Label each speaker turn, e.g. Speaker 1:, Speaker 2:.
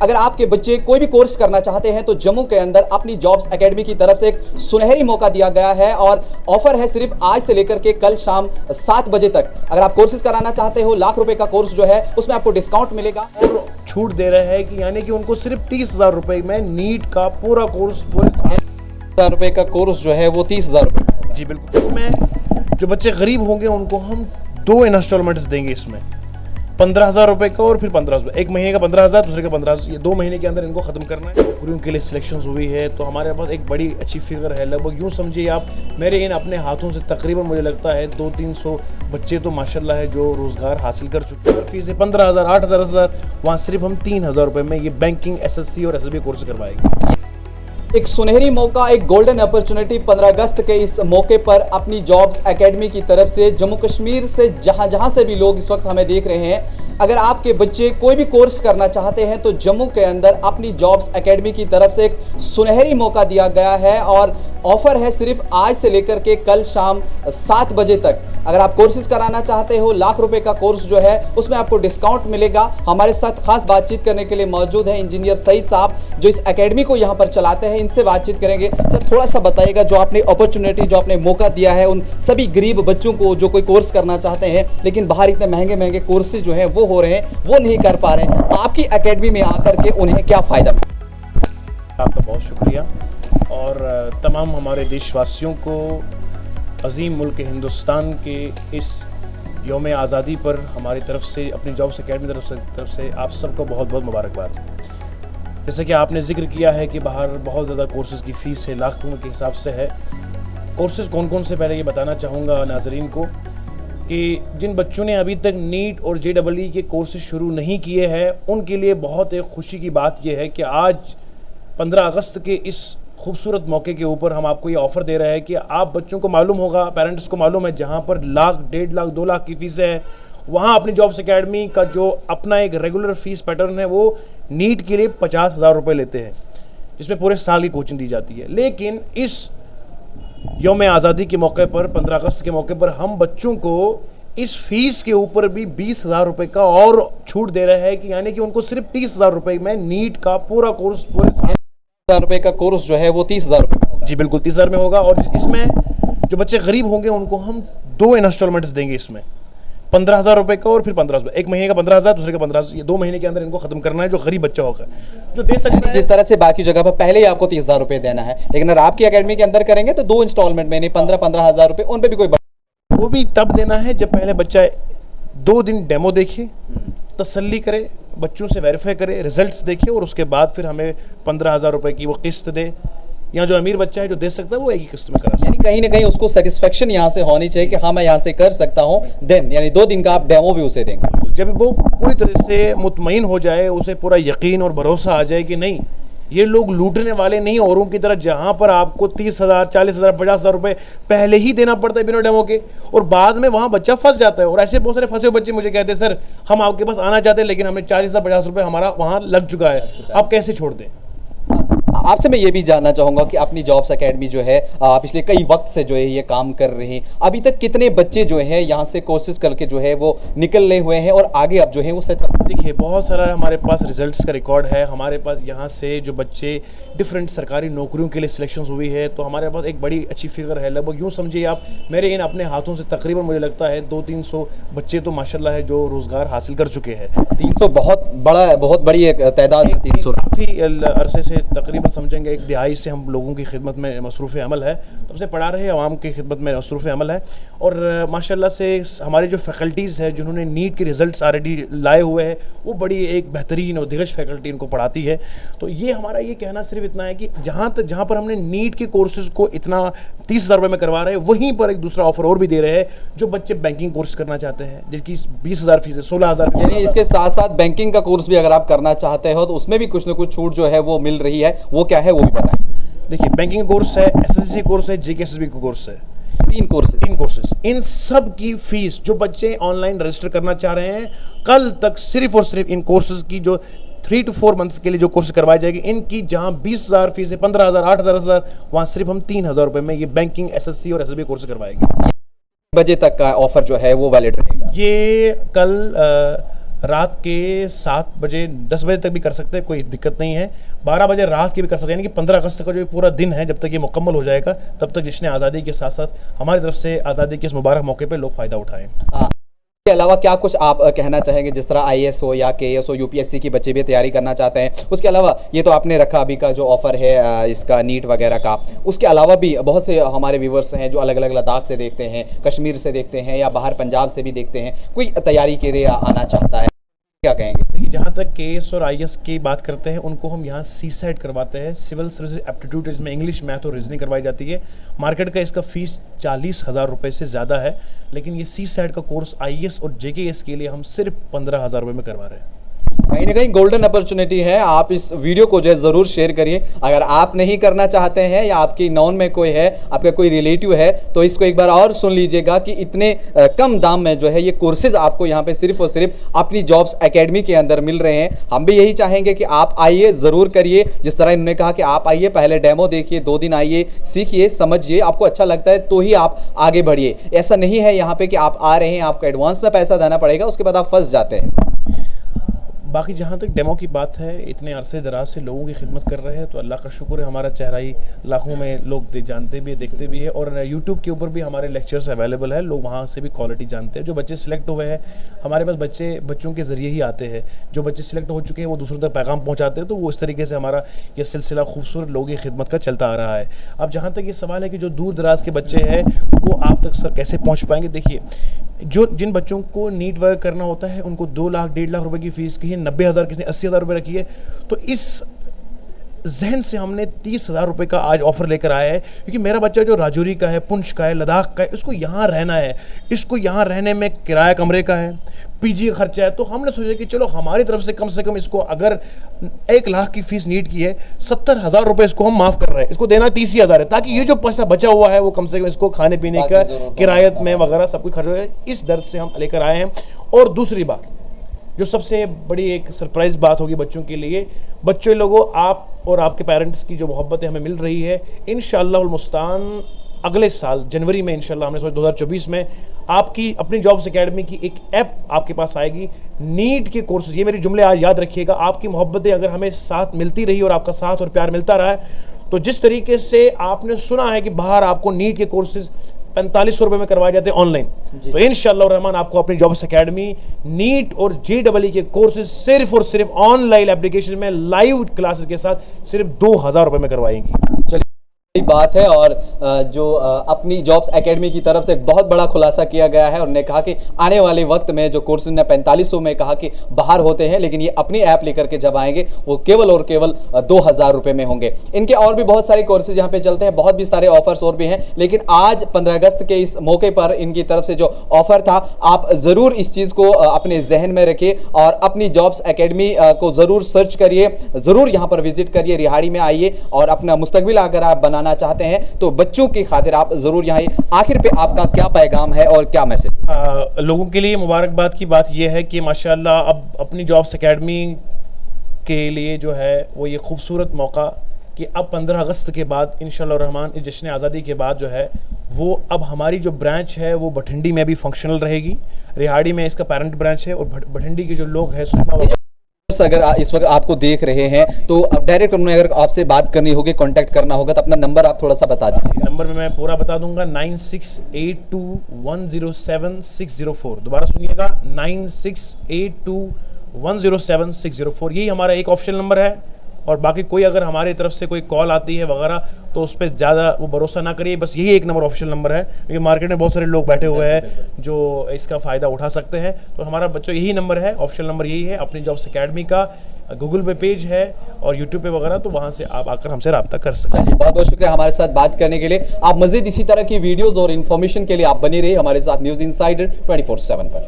Speaker 1: अगर आपके बच्चे कोई भी कोर्स करना चाहते हैं तो जम्मू के अंदर अपनी जॉब्स एकेडमी की तरफ से एक सुनहरी मौका दिया गया है और ऑफर है सिर्फ आज से लेकर के कल शाम 7 बजे तक। अगर आप कोर्सेज कराना चाहते हो, लाख रुपए का कोर्स जो है उसमें आपको डिस्काउंट मिलेगा
Speaker 2: और छूट दे रहे हैं कि यानी कि उनको सिर्फ 30,000 रुपए में नीट का पूरा कोर्स पूरे
Speaker 1: 1000 रुपए का कोर्स जो है वो 30,000 रुपए।
Speaker 2: जी बिल्कुल। इसमें जो बच्चे गरीब होंगे उनको हम 2 इंस्टॉलमेंट्स देंगे इसमें 15,000 रुपए का और फिर 15,000, एक महीने का 15,000, दूसरे का 15,000, ये 2 महीने के अंदर इनको खत्म करना है। पूरी उनके लिए सिलेक्शन हुई है तो हमारे पास एक बड़ी अच्छी फिगर है। लगभग यूँ समझिए आप मेरे इन अपने हाथों से तकरीबन मुझे लगता है 200-300 बच्चे तो माशाल्लाह है जो रोज़गार हासिल कर चुके हैं। फीस है 15,000, 8,000, 10,000, वहाँ सिर्फ हम 3,000 रुपये में ये बैंकिंग, SSC और SSB कोर्स करवाएंगे।
Speaker 1: एक सुनहरी मौका, एक गोल्डन अपॉर्चुनिटी 15 अगस्त के इस मौके पर अपनी जॉब्स एकेडमी की तरफ से जम्मू कश्मीर से जहां से भी लोग इस वक्त हमें देख रहे हैं, अगर आपके बच्चे कोई भी कोर्स करना चाहते हैं तो जम्मू के अंदर अपनी जॉब्स एकेडमी की तरफ से एक सुनहरी मौका दिया गया है और ऑफर है सिर्फ आज से लेकर के कल शाम 7 बजे तक। अगर आप कोर्सेज कराना चाहते हो, लाख रुपए का कोर्स जो है उसमें आपको डिस्काउंट मिलेगा। हमारे साथ खास बातचीत करने के लिए मौजूद है इंजीनियर सईद साहब जो इस एकेडमी को यहाँ पर चलाते हैं। इनसे बातचीत करेंगे। सर थोड़ा सा बताइएगा, जो आपने अपॉर्चुनिटी, जो आपने मौका दिया है उन सभी गरीब बच्चों को जो कोई कोर्स करना चाहते हैं लेकिन बाहर इतने महंगे महंगे कोर्सेज जो हैं वो हो रहे हैं, वो नहीं कर पा रहे हैं, आपकी एकेडमी में आकर के उन्हें क्या फ़ायदा मिला?
Speaker 2: आपका बहुत शुक्रिया और तमाम हमारे देशवासियों को अजीम मुल्क हिंदुस्तान के इस यौम आज़ादी पर हमारी तरफ से, अपनी जॉब्स एकेडमी तरफ से आप सबको बहुत बहुत मुबारकबाद। जैसे कि आपने जिक्र किया है कि बाहर बहुत ज़्यादा कोर्सेज़ की फ़ीस है, लाखों के हिसाब से है। कोर्सेज़ कौन कौन से, पहले ये बताना चाहूँगा नाज़रीन को कि जिन बच्चों ने अभी तक नीट और JEE के कोर्सेज़ शुरू नहीं किए हैं उनके लिए बहुत एक खुशी की बात यह है कि आज 15 अगस्त के इस खूबसूरत मौके के ऊपर हम आपको ये ऑफ़र दे रहे हैं कि आप बच्चों को मालूम होगा, पेरेंट्स को मालूम है, जहाँ पर लाख, 1.5 लाख, 2 लाख की फ़ीस है, वहाँ अपनी जॉब्स एकेडमी का जो अपना एक रेगुलर फ़ीस पैटर्न है वो नीट के लिए 50,000 रुपये लेते हैं, जिसमें पूरे साल की कोचिंग दी जाती है। लेकिन इस यौम आज़ादी के मौके पर, 15 अगस्त के मौके पर हम बच्चों को इस फीस के ऊपर भी 20,000 रुपये का और छूट दे रहे हैं कि यानी कि उनको सिर्फ 30,000 रुपये में नीट का पूरा कोर्स, पूरे
Speaker 1: 1000 रुपये का कोर्स जो है वो 30,000 रुपये।
Speaker 2: जी बिल्कुल 30,000 में होगा। और इसमें जो बच्चे गरीब होंगे उनको हम 2 इंस्टॉलमेंट्स देंगे इसमें 15,000 रुपये का और फिर 15,000, एक महीने का 15,000, दूसरे का 15,000, ये 2 महीने के अंदर इनको खत्म करना है। जो गरीब बच्चा होगा जो दे सकते हैं,
Speaker 1: जिस तरह से बाकी जगह पर पहले ही आपको 30,000 रुपये देना है, लेकिन अगर आपकी एकेडमी के अंदर करेंगे तो 2 इंस्टॉलमेंट में, नहीं 15,000 रुपये, उन पर भी कोई
Speaker 2: वो भी तब देना है जब पहले बच्चा 2 दिन डेमो देखे, तसल्ली करे, बच्चों से वेरीफाई करे, रिजल्ट्स देखे और उसके बाद फिर हमें 15,000 रुपये की वो किस्त दे। या जो अमीर बच्चा है जो दे सकता है वो एक ही किस्त में करा सकता है।
Speaker 1: यानी कहीं ना कहीं उसको सेटिस्फेक्शन यहाँ से होनी चाहिए कि हाँ मैं यहाँ से कर सकता हूँ, देन यानी 2 दिन का आप डेमो भी उसे देंगे।
Speaker 2: जब वो पूरी तरह से मुतमईन हो जाए, उसे पूरा यकीन और भरोसा आ जाए कि नहीं ये लोग लूटने वाले नहीं औरों की तरह, जहाँ पर आपको 30,000, 40,000, 50,000 रुपये पहले ही देना पड़ता है बिना डेमो के, और बाद में वहाँ बच्चा फंस जाता है। और ऐसे बहुत सारे फंसे हुए बच्चे मुझे कहते हैं सर हम आपके पास आना चाहते हैं लेकिन हमें 40,000, 50 रुपये हमारा वहाँ लग चुका है, आप कैसे छोड़ दें।
Speaker 1: आपसे मैं ये भी जानना चाहूँगा कि अपनी जॉब्स एकेडमी जो है पिछले कई वक्त से जो है ये काम कर रहे हैं, अभी तक कितने बच्चे जो हैं यहाँ से कोर्सेज करके जो है वो निकलने हुए हैं और आगे अब जो है वो सेटअप?
Speaker 2: देखिए बहुत सारा हमारे पास रिजल्ट्स का रिकॉर्ड है। हमारे पास यहाँ से जो बच्चे डिफरेंट सरकारी नौकरियों के लिए सिलेक्शन हुई है तो हमारे पास एक बड़ी अच्छी फिगर है। लगभग यूँ समझिए आप मेरे इन अपने हाथों से तकरीबन मुझे लगता है 200-300 बच्चे तो माशाल्लाह है जो रोज़गार हासिल कर चुके हैं।
Speaker 1: 300 बहुत बड़ी एक तादाद है। 300
Speaker 2: काफ़ी अरसे से तकरीबन समझेंगे 1 दिहाई से हम लोगों की खिदमत में मसरूफ़ अमल है, तब से पढ़ा रहे आवाम की खिदमत में मसरूफ़ अमल है। और माशाल्लाह से हमारी जो फैकल्टीज़ है जिन्होंने नीट के रिज़ल्ट्स ऑलरेडी लाए हुए हैं वो बड़ी एक बेहतरीन और दिग्गज फैकल्टी इनको पढ़ाती है। तो ये हमारा ये कहना सिर्फ इतना है कि जहाँ पर हमने नीट के कोर्सेज़ को इतना 30,000 रुपये में करवा रहे हैं, वहीं पर एक दूसरा ऑफर और भी दे रहे हैं जो बच्चे बैंकिंग कोर्स करना चाहते हैं जिसकी 20,000 फीस है, 16,000।
Speaker 1: यानी इसके साथ साथ बैंकिंग का कोर्स भी अगर आप करना चाहते हो तो उसमें भी कुछ ना कुछ छूट जो है वो मिल रही है, वो क्या है वो भी बताएं।
Speaker 2: देखिए बैंकिंग कोर्स है, SSC कोर्स है, JKSSB का कोर्स है,
Speaker 1: 3 कोर्सेज।
Speaker 2: इन सब की फीस जो बच्चे ऑनलाइन रजिस्टर करना चाह रहे हैं कल तक सिर्फ और सिर्फ इन कोर्सेज की जो 3 to 4 मंथ्स के लिए जो कोर्स करवाई जाएगी, इनकी जहां 20,000 फीस है, 15,000, 8,000, 10,000, वहां सिर्फ हम 3,000 रुपये में ये बैंकिंग, SSC और SSB कोर्स करवाएंगे।
Speaker 1: बजे तक का ऑफर जो है वो वैलिड रहेगा।
Speaker 2: ये कल रात के 7 बजे 10 बजे तक भी कर सकते हैं, कोई दिक्कत नहीं है। 12 बजे रात के भी कर सकते हैं, यानी कि 15 अगस्त का जो पूरा दिन है, जब तक ये मुकम्मल हो जाएगा तब तक जश्न आज़ादी के साथ साथ हमारी तरफ से आज़ादी के इस मुबारक मौके पे लोग फ़ायदा उठाएं।
Speaker 1: के अलावा क्या कुछ आप कहना चाहेंगे, जिस तरह IAS हो या KS हो, UPSC की बच्चे भी तैयारी करना चाहते हैं, उसके अलावा ये तो आपने रखा अभी का जो ऑफ़र है इसका नीट वगैरह का, उसके अलावा भी बहुत से हमारे व्यूवर्स हैं जो अलग अलग लद्दाख से देखते हैं, कश्मीर से देखते हैं या बाहर पंजाब से भी देखते हैं, कोई तैयारी के लिए आना चाहता है, क्या कहेंगे?
Speaker 2: देखिए, जहाँ तक KS और IAS की बात करते हैं, उनको हम यहाँ CSAT करवाते हैं, सिविल सर्विस एप्टीट्यूड, जिसमें इंग्लिश, मैथ और रीजनिंग करवाई जाती है। मार्केट का इसका फ़ीस 40,000 रुपये से ज़्यादा है, लेकिन ये CSAT का कोर्स IAS और JKS के लिए हम सिर्फ 15,000 रुपये में करवा रहे हैं।
Speaker 1: कहीं ना कहीं गोल्डन अपॉर्चुनिटी है, आप इस वीडियो को जो है ज़रूर शेयर करिए। अगर आप नहीं करना चाहते हैं या आपकी नॉन में कोई है, आपका कोई रिलेटिव है, तो इसको एक बार और सुन लीजिएगा कि इतने कम दाम में जो है ये कोर्सेज आपको यहाँ पे सिर्फ और सिर्फ अपनी जॉब्स एकेडमी के अंदर मिल रहे हैं। हम भी यही चाहेंगे कि आप आइए, ज़रूर करिए। जिस तरह इन्होंने कहा कि आप आइए, पहले डेमो देखिए, 2 दिन आइए, सीखिए, समझिए, आपको अच्छा लगता है तो ही आप आगे बढ़िए। ऐसा नहीं है यहाँ पे कि आप आ रहे हैं, आपको एडवांस में पैसा देना पड़ेगा, उसके बाद आप फंस जाते हैं।
Speaker 2: बाकी जहाँ तक डेमो की बात है, इतने अरसे दराज से लोगों की खिदमत कर रहे हैं, तो अल्लाह का शुक्र है, हमारा चेहरा ही लाखों में लोग जानते भी है, देखते भी है। और यूट्यूब के ऊपर भी हमारे लेक्चर्स अवेलेबल है, लोग वहाँ से भी क्वालिटी जानते हैं। जो बच्चे सिलेक्ट हुए हैं, हमारे पास बच्चों के ज़रिए ही आते हैं। जो बच्चे सिलेक्ट हो चुके हैं वो दूसरों तक पैगाम पहुँचाते हैं, तो वो इस तरीके से हमारा ये सिलसिला खूबसूरत लोगों की खिदमत का चलता आ रहा है। अब जहाँ तक ये सवाल है कि जो दूर दराज के बच्चे हैं वो आप तक सर कैसे पहुँच पाएंगे, देखिए, जिन बच्चों को नीट वर्क करना होता है उनको 2 लाख 1.5 लाख रुपए की फ़ीस, किसी 90,000, किसी 80,000 रुपये रखी है, तो इस जहन से हमने 30,000 रुपये का आज ऑफ़र लेकर आया है, क्योंकि मेरा बच्चा जो राजौरी का है, पुंछ का है, लद्दाख का है, इसको यहाँ रहना है, इसको यहाँ रहने में किराया कमरे का है, PG का खर्चा है। तो हमने सोचा कि चलो हमारी तरफ से कम इसको, अगर 1 लाख की फ़ीस नीट की है, 70,000 रुपये इसको हम माफ़ कर रहे हैं, इसको देना 30,000 है, ताकि ये जो पैसा बचा हुआ है वो कम से कम इसको खाने पीने का, किरायत में वगैरह सब कुछ खर्च हो जाए। इस दर्द से हम लेकर आए हैं। और दूसरी बात, जो सबसे बड़ी एक सरप्राइज़ बात होगी बच्चों के लिए, बच्चों लोगों, आप और आपके पेरेंट्स की जो मोहब्बतें हमें मिल रही है, इंशाअल्लाह मुस्तान अगले साल जनवरी में, इंशाअल्लाह हमने सोचा 2024 में आपकी अपनी जॉब्स एकेडमी की एक ऐप आपके पास आएगी, नीट के कोर्सेज। ये मेरे जुमले आज याद रखिएगा। आपकी मोहब्बतें अगर हमें साथ मिलती रही और आपका साथ और प्यार मिलता रहा है, तो जिस तरीके से आपने सुना है कि बाहर आपको नीट के कोर्सेज 4500 रुपये में करवाए जाते हैं ऑनलाइन, तो इंशाअल्लाह रहमान आपको अपनी जॉब्स एकेडमी नीट और JEE के कोर्सेज सिर्फ और सिर्फ ऑनलाइन एप्लीकेशन में लाइव क्लासेस के साथ सिर्फ 2,000 रुपये में करवाएंगी। चलिए,
Speaker 1: बात है। और जो अपनी जॉब्स एकेडमी की तरफ से एक बहुत बड़ा खुलासा किया गया है, उन्होंने कहा कि आने वाले वक्त में जो कोर्सेज ने 4500 में कहा कि बाहर होते हैं, लेकिन ये अपनी ऐप लेकर के जब आएंगे वो केवल और केवल 2,000 रुपये में होंगे। इनके और भी बहुत सारे कोर्सेज यहाँ पे चलते हैं, बहुत भी सारे ऑफर्स और भी हैं, लेकिन आज 15 अगस्त के इस मौके पर इनकी तरफ से जो ऑफर था, आप ज़रूर इस चीज़ को अपने जहन में रखिए और अपनी जॉब्स एकेडमी को ज़रूर सर्च करिए, ज़रूर यहाँ पर विजिट करिए, रिहाड़ी में आइए और अपना मुस्तकबिल अगर आप बनाना चाहते हैं तो बच्चों की खातिर आप जरूर यहाँ। आखिर पे आपका क्या पैगाम है और क्या मैसेज?
Speaker 2: लोगों के लिए मुबारकबाद की बात यह है कि माशाल्लाह अब अपनी जॉब्स एकेडमी के लिए जो है वो ये खूबसूरत मौका कि अब 15 अगस्त के बाद इंशाअल्लाह रहमान इस जश्न आज़ादी के बाद जो है वो अब हमारी जो ब्रांच है वो भटिंडी में भी फंक्शनल रहेगी। रिहाड़ी में इसका पेरेंट ब्रांच है और भटिंडी के जो लोग हैं, सुषमा
Speaker 1: अगर इस वक्त आपको देख रहे हैं तो डायरेक्ट उन्होंने अगर आपसे बात करनी होगी, कांटेक्ट करना होगा, तो अपना नंबर आप थोड़ा सा बता दीजिए।
Speaker 2: नंबर में मैं पूरा बता दूंगा, 9682107604। दोबारा सुनिएगा, 9682107604। यही हमारा एक ऑप्शन नंबर है। और बाकी कोई अगर हमारी तरफ से कोई कॉल आती है वगैरह तो उस पर ज़्यादा वो भरोसा ना करिए, बस यही एक नंबर ऑफिशियल नंबर है, क्योंकि मार्केट में बहुत सारे लोग बैठे हुए हैं जो इसका फ़ायदा उठा सकते हैं। तो हमारा बच्चों यही नंबर है, ऑफिशियल नंबर यही है। अपनी जॉब्स एकेडमी का गूगल पे पेज है और यूट्यूब पे वगैरह, तो वहाँ से आप आकर हमसे रब्ता कर सकते हैं।
Speaker 1: बहुत बहुत शुक्रिया हमारे साथ बात करने के लिए। आप मज़ीद इसी तरह की वीडियोज़ और इन्फॉर्मेशन के लिए आप बने रहिए हमारे साथ न्यूज़ इनसाइडर 24/7 पर।